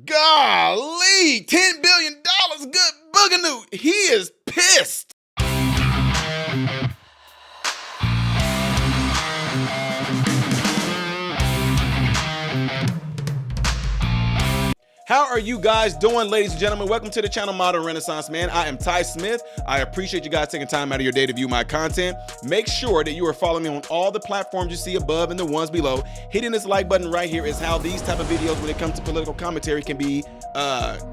Golly, $10 billion, good booganoo. He is pissed. How are you guys doing, ladies and gentlemen? Welcome to the channel Modern Renaissance Man. I am Ty Smith. I appreciate you guys taking time out of your day to view my content. Make sure that you are following me on all the platforms you see above and the ones below. Hitting this like button right here is how these type of videos, when it comes to political commentary, can be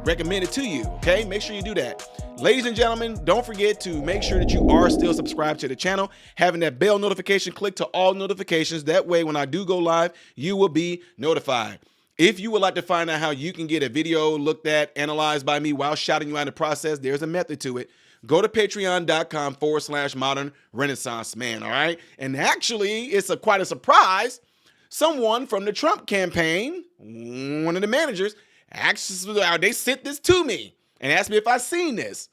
recommended to you, okay? Make sure you do that. Ladies and gentlemen, don't forget to make sure that you are still subscribed to the channel, having that bell notification click to all notifications. That way, when I do go live, you will be notified. If you would like to find out how you can get a video looked at, analyzed by me while shouting you out in the process, there's a method to it. Go to patreon.com/modern renaissance man, all right? And actually, it's quite a surprise. Someone from the Trump campaign, one of the managers, actually, they sent this to me and asked me if I seen this.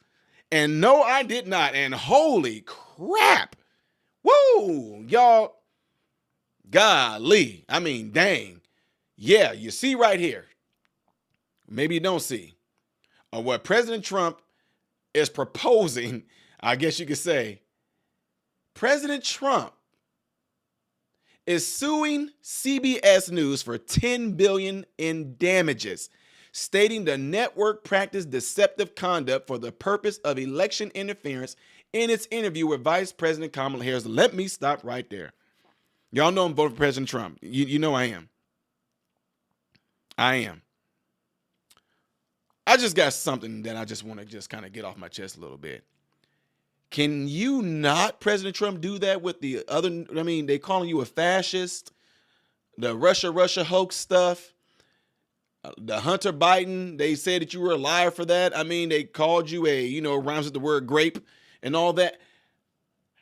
And no, I did not. And holy crap. Woo, y'all. Golly. I mean, dang. Yeah, you see right here, maybe you don't see, what President Trump is proposing, I guess you could say. President Trump is suing CBS News for $10 billion in damages, stating the network practiced deceptive conduct for the purpose of election interference in its interview with Vice President Kamala Harris. Let me stop right there. Y'all know I'm voting for President Trump. You know I am. I just got something that I just want to just kind of get off my chest a little bit. Can you not, President Trump, do that with the other? I mean, they calling you a fascist, the Russia hoax stuff, the Hunter Biden, they said that you were a liar for that. I mean, they called you rhymes with the word grape and all that.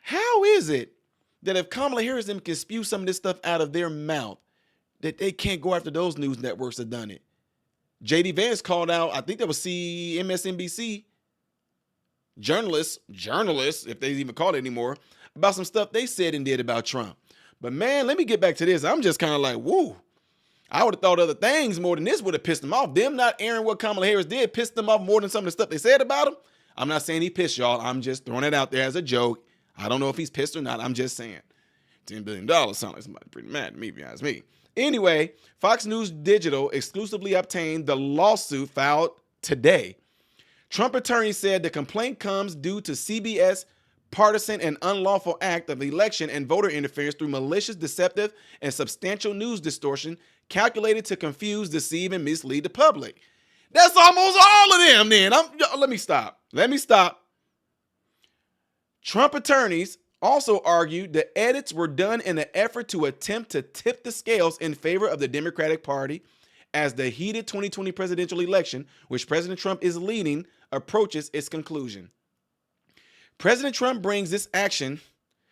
How is it that if Kamala Harris can spew some of this stuff out of their mouth, that they can't go after those news networks that done it? J.D. Vance called out, I think that was MSNBC, journalists, if they even call it anymore, about some stuff they said and did about Trump. But man, let me get back to this. I'm just kind of like, woo. I would have thought other things more than this would have pissed them off. Them not airing what Kamala Harris did pissed them off more than some of the stuff they said about him. I'm not saying he pissed y'all. I'm just throwing it out there as a joke. I don't know if he's pissed or not. I'm just saying. $10 billion sounds like somebody pretty mad at me, if you ask me. Anyway, Fox News Digital exclusively obtained the lawsuit filed today. Trump attorney said the complaint comes due to CBS partisan and unlawful act of election and voter interference through malicious, deceptive, and substantial news distortion calculated to confuse, deceive, and mislead the public. That's almost all of them then. Let me stop. Trump attorneys also argued the edits were done in an effort to attempt to tip the scales in favor of the Democratic Party as the heated 2020 presidential election, which President Trump is leading, approaches its conclusion. President Trump brings this action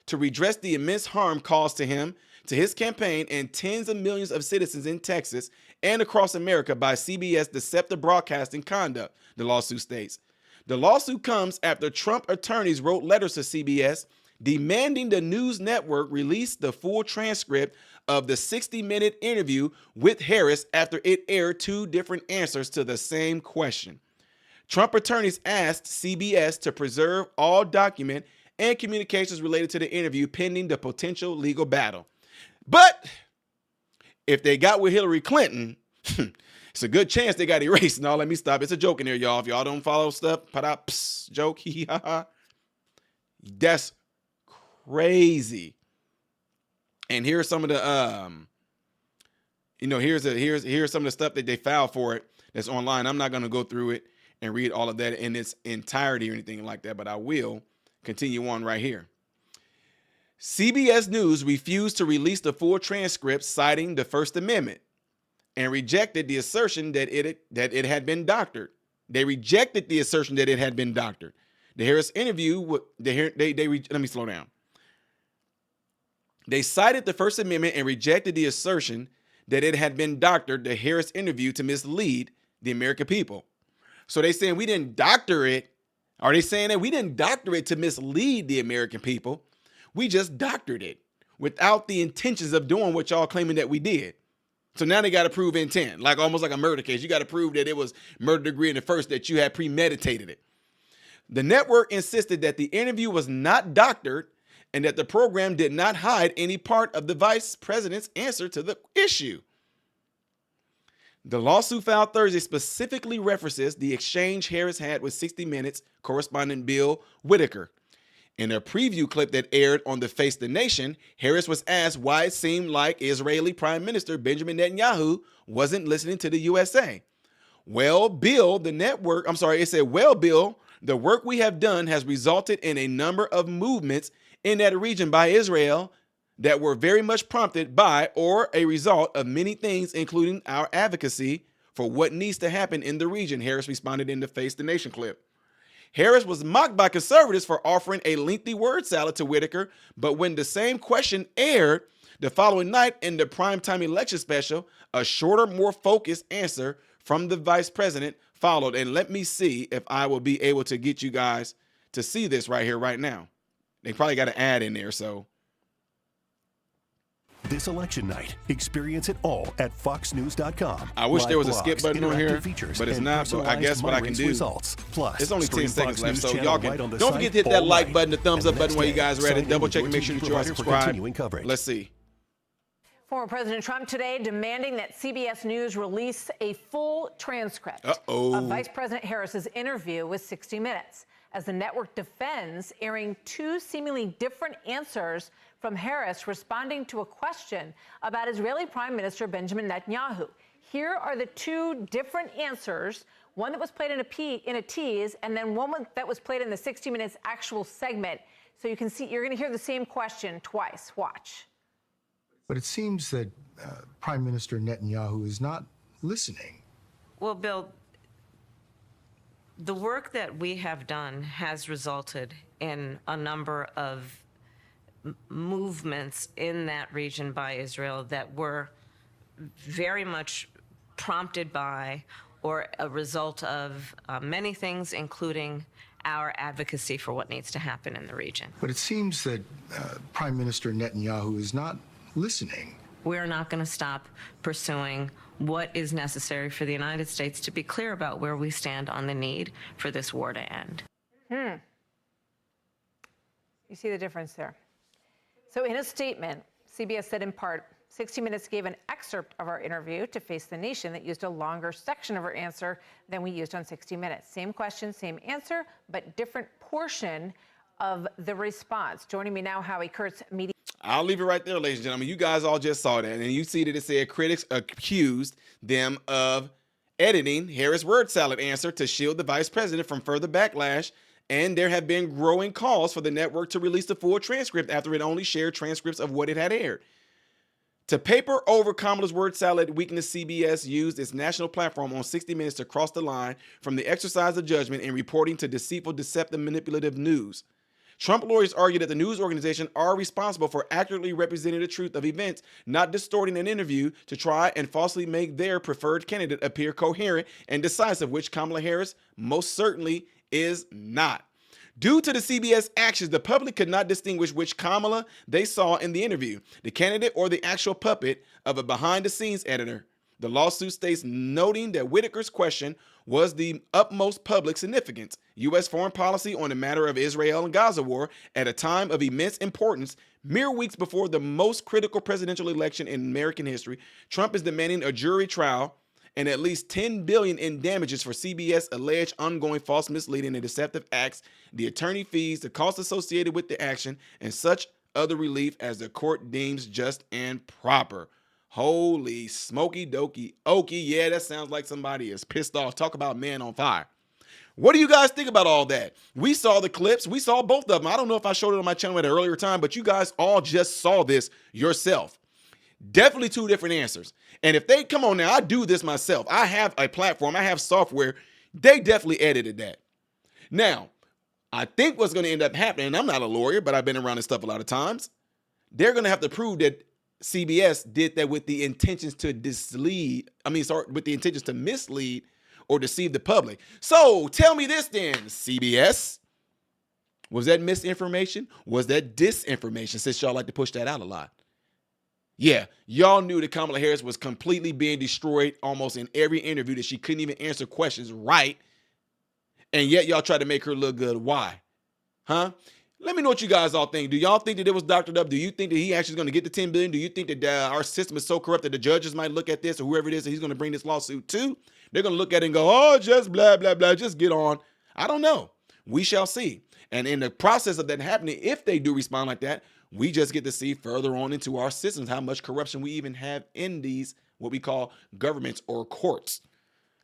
to redress the immense harm caused to him, to his campaign, and tens of millions of citizens in Texas and across America by CBS deceptive broadcasting conduct, the lawsuit states. The lawsuit comes after Trump attorneys wrote letters to CBS demanding the news network release the full transcript of the 60-minute interview with Harris after it aired two different answers to the same question. Trump attorneys asked CBS to preserve all document and communications related to the interview pending the potential legal battle. But if they got with Hillary Clinton, it's a good chance they got erased. No, let me stop. It's a joke in here, y'all. If y'all don't follow stuff, joke, that's crazy. And here's some of the here's some of the stuff that they filed for it that's online. I'm not going to go through it and read all of that in its entirety or anything like that, but I will continue on right here. CBS News refused to release the full transcript, citing the First Amendment, and rejected the assertion that it had been doctored. They rejected the assertion that it had been doctored. The Harris interview, let me slow down. They cited the First Amendment and rejected the assertion that it had been doctored, the Harris interview, to mislead the American people. So they saying we didn't doctor it. Are they saying that we didn't doctor it to mislead the American people? We just doctored it without the intentions of doing what y'all claiming that we did. So now they got to prove intent, like almost like a murder case. You got to prove that it was murder degree in the first, that you had premeditated it. The network insisted that the interview was not doctored and that the program did not hide any part of the vice president's answer to the issue. The lawsuit filed Thursday specifically references the exchange Harris had with 60 Minutes correspondent Bill Whitaker. In a preview clip that aired on the Face the Nation, Harris was asked why it seemed like Israeli Prime Minister Benjamin Netanyahu wasn't listening to the USA. Well, Bill, the work we have done has resulted in a number of movements in that region by Israel that were very much prompted by or a result of many things, including our advocacy for what needs to happen in the region, Harris responded in the Face the Nation clip. Harris was mocked by conservatives for offering a lengthy word salad to Whitaker, but when the same question aired the following night in the primetime election special, a shorter, more focused answer from the vice president followed. And let me see if I will be able to get you guys to see this right here, right now. They probably got an ad in there, so. This election night, experience it all at foxnews.com. I wish Live there was a blogs, skip button on here, features, but it's not. So I guess what I can do, results. Plus, it's only 10 seconds left, so y'all can, right don't forget to hit that like button, the thumbs up button while you guys are at it. Double check and make sure that you are subscribed. Let's see. Former President Trump today demanding that CBS News release a full transcript of Vice President Harris's interview with 60 Minutes, as the network defends airing two seemingly different answers from Harris responding to a question about Israeli Prime Minister Benjamin Netanyahu. Here are the two different answers, one that was played in a tease, and then one that was played in the 60 Minutes actual segment. So you can see, you're going to hear the same question twice. Watch. But it seems that Prime Minister Netanyahu is not listening. Well, Bill, the work that we have done has resulted in a number of movements in that region by Israel that were very much prompted by or a result of many things, including our advocacy for what needs to happen in the region. But it seems that Prime Minister Netanyahu is not listening. We're not going to stop pursuing what is necessary for the United States to be clear about where we stand on the need for this war to end. You see the difference there. So in a statement, CBS said in part, 60 Minutes gave an excerpt of our interview to Face the Nation that used a longer section of our answer than we used on 60 Minutes. Same question, same answer, but different portion of the response. Joining me now, Howie Kurtz, media. I'll leave it right there, ladies and gentlemen. You guys all just saw that. And you see that it said critics accused them of editing Harris' word salad answer to shield the vice president from further backlash. And there have been growing calls for the network to release the full transcript after it only shared transcripts of what it had aired. To paper over Kamala's word salad weakness, CBS used its national platform on 60 Minutes to cross the line from the exercise of judgment in reporting to deceitful, deceptive, manipulative news. Trump lawyers argue that the news organization are responsible for accurately representing the truth of events, not distorting an interview to try and falsely make their preferred candidate appear coherent and decisive, which Kamala Harris most certainly is not. Due to the CBS actions, the public could not distinguish which Kamala they saw in the interview, the candidate or the actual puppet of a behind-the-scenes editor. The lawsuit states, noting that Whitaker's question was the utmost public significance. U.S. foreign policy on the matter of Israel and Gaza war at a time of immense importance, mere weeks before the most critical presidential election in American history, Trump is demanding a jury trial and at least $10 billion in damages for CBS alleged ongoing false, misleading, and deceptive acts, the attorney fees, the costs associated with the action, and such other relief as the court deems just and proper. Holy smoky dokey okey. Yeah, that sounds like somebody is pissed off. Talk about man on fire. What do you guys think about all that? We saw the clips. We saw both of them. I don't know if I showed it on my channel at an earlier time, but you guys all just saw this yourself. Definitely two different answers. And if they come on now, I do this myself. I have a platform. I have software. They definitely edited that. Now, I think what's going to end up happening, and I'm not a lawyer, but I've been around this stuff a lot of times. They're going to have to prove that CBS did that with the intentions to with the intentions to mislead or deceive the public. So tell me this then, CBS. Was that misinformation? Was that disinformation, since y'all like to push that out a lot? Yeah, y'all knew that Kamala Harris was completely being destroyed almost in every interview, that she couldn't even answer questions right. And yet y'all tried to make her look good. Why? Huh? Let me know what you guys all think. Do y'all think that it was doctored up? Do you think that he actually is going to get the $10 billion? Do you think that our system is so corrupt that the judges might look at this, or whoever it is that he's going to bring this lawsuit to? They're going to look at it and go, oh, just blah, blah, blah, just get on. I don't know. We shall see. And in the process of that happening, if they do respond like that, we just get to see further on into our systems how much corruption we even have in these, what we call governments or courts.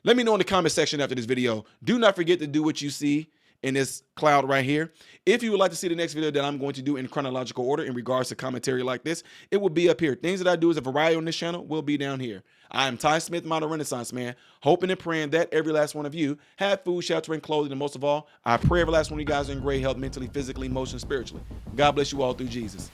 Let me know in the comment section after this video. Do not forget to do what you see in this cloud right here. If you would like to see the next video that I'm going to do in chronological order in regards to commentary like this, it will be up here. Things that I do as a variety on this channel will be down here. I am Ty Smith, Modern Renaissance Man, hoping and praying that every last one of you have food, shelter, and clothing. And most of all, I pray every last one of you guys are in great health, mentally, physically, emotionally, spiritually. God bless you all through Jesus.